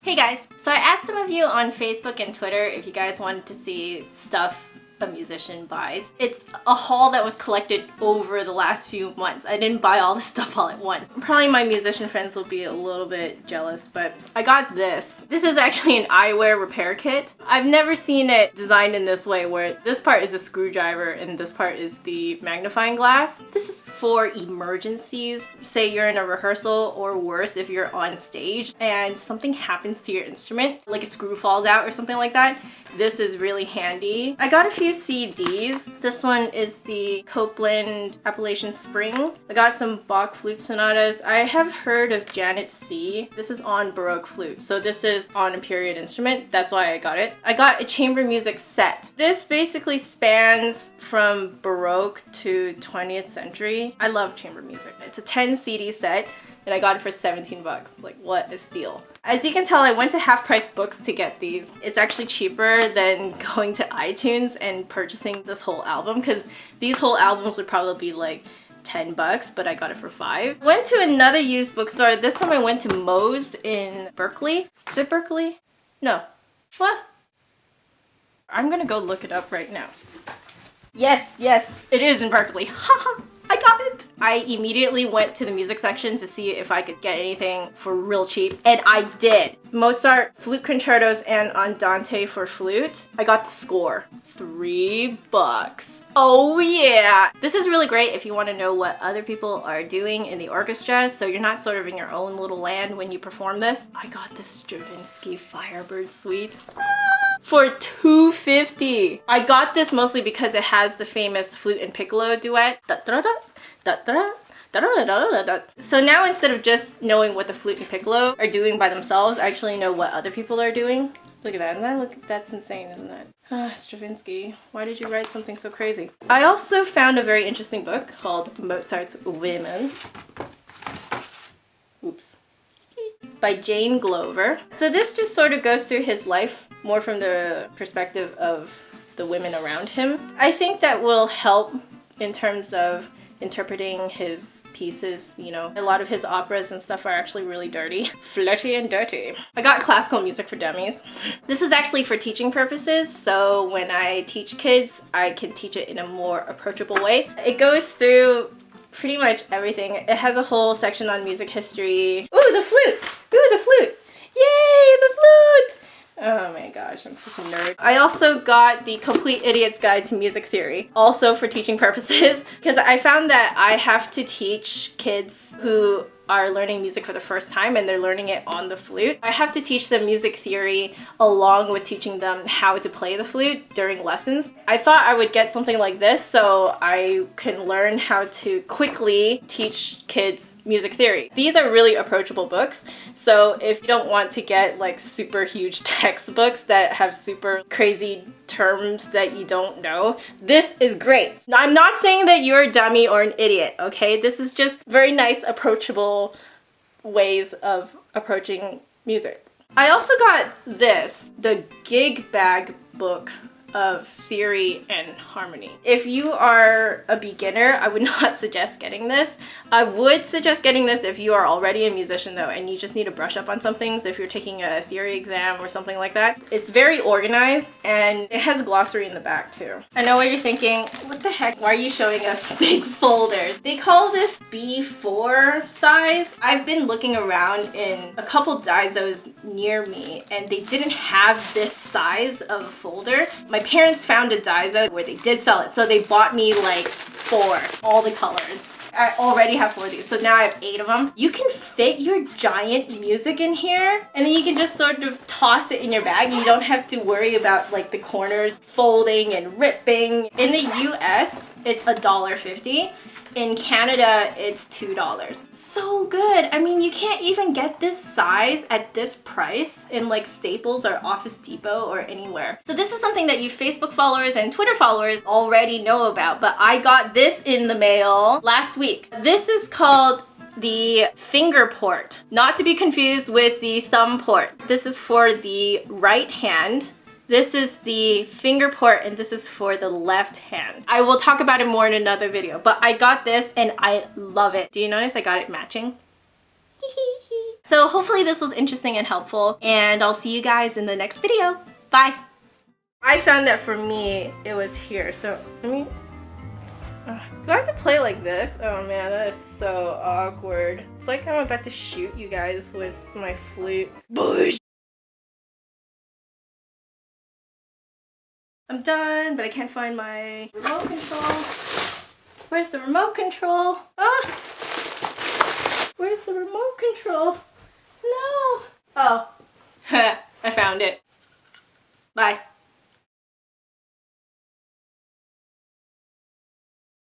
Hey guys, so I asked some of you on Facebook and Twitter if you guys wanted to see stuff a musician buys. It's a haul that was collected over the last few months. I didn't buy all this stuff all at once. Probably my musician friends will be a little bit jealous, but I got this. This is actually an eyewear repair kit. I've never seen it designed in this way where this part is a screwdriver and this part is the magnifying glass. This is for emergencies. Say you're in a rehearsal, or worse if you're on stage and something happens to your instrument, like a screw falls out or something like that. This is really handy. I got a few CDs. This one is the Copeland Appalachian Spring. I got some Bach flute sonatas. I have heard of Janet C. This is on Baroque flute, so this is on a period instrument. That's why I got it. I got a chamber music set. This basically spans from Baroque to 20th century. I love chamber music. It's a 10 CD set and I got it for 17 bucks. Like, what a steal. As you can tell, I went to Half Price Books to get these. It's actually cheaper than going to iTunes and purchasing this whole album, because these whole albums would probably be like 10 bucks, but I got it for 5. Went to another used bookstore. This time I went to Moe's in Berkeley. Is it Berkeley? No. What? I'm gonna go look it up right now. Yes, it is in Berkeley. Haha! I got it! I immediately went to the music section to see if I could get anything for real cheap, and I did. Mozart flute concertos and Andante for flute. I got the score. 3 bucks. Oh yeah! This is really great if you want to know what other people are doing in the orchestra, so you're not sort of in your own little land when you perform this. I got the Stravinsky Firebird Suite for $2.50. I got this mostly because it has the famous flute and piccolo duet. So now instead of just knowing what the flute and piccolo are doing by themselves, I actually know what other people are doing. Look at that. And that's insane, isn't that? Stravinsky, why did you write something so crazy? I also found a very interesting book called Mozart's Women. Oops. By Jane Glover. So this just sort of goes through his life more from the perspective of the women around him. I think that will help in terms of interpreting his pieces, you know. A lot of his operas and stuff are actually really dirty. Flirty and dirty. I got Classical Music for Dummies. This is actually for teaching purposes, so when I teach kids, I can teach it in a more approachable way. It goes through pretty much everything. It has a whole section on music history. Ooh, the flute! Ooh, the flute! Yay, the flute! Oh my gosh, I'm such a nerd. I also got the Complete Idiot's Guide to Music Theory, also for teaching purposes, because I found that I have to teach kids who are learning music for the first time and they're learning it on the flute. I have to teach them music theory along with teaching them how to play the flute during lessons. I thought I would get something like this so I can learn how to quickly teach kids music theory. These are really approachable books, so if you don't want to get like super huge textbooks that have super crazy terms that you don't know, this is great. Now, I'm not saying that you're a dummy or an idiot, okay? This is just very nice, approachable ways of approaching music. I also got this, the Gig Bag book of theory and harmony. If you are a beginner, I would not suggest getting this. I would suggest getting this if you are already a musician though and you just need to brush up on some things, if you're taking a theory exam or something like that. It's very organized and it has a glossary in the back too. I know what you're thinking, what the heck, why are you showing us big folders? They call this B4 size. I've been looking around in a couple Daisos near me and they didn't have this size of folder. My parents found a Daiso where they did sell it, so they bought me like 4, all the colors. I already have 4 of these, so now I have 8 of them. You can fit your giant music in here, and then you can just sort of toss it in your bag. You don't have to worry about like the corners folding and ripping. In the US, it's $1.50. In Canada, it's $2. So good. I mean, you can't even get this size at this price in like Staples or Office Depot or anywhere. So this is something that you Facebook followers and Twitter followers already know about, but I got this in the mail last week. This is called the Fingerport, not to be confused with the thumb port. This is for the right hand. This is the Fingerport and this is for the left hand. I will talk about it more in another video, but I got this and I love it. Do you notice I got it matching? So hopefully this was interesting and helpful, and I'll see you guys in the next video. Bye! I found that for me, it was here, so let me... do I have to play like this? Oh man, that is so awkward. It's like I'm about to shoot you guys with my flute. Bush! I'm done, but I can't find my remote control. Where's the remote control? Ah! Where's the remote control? No! Oh, I found it. Bye.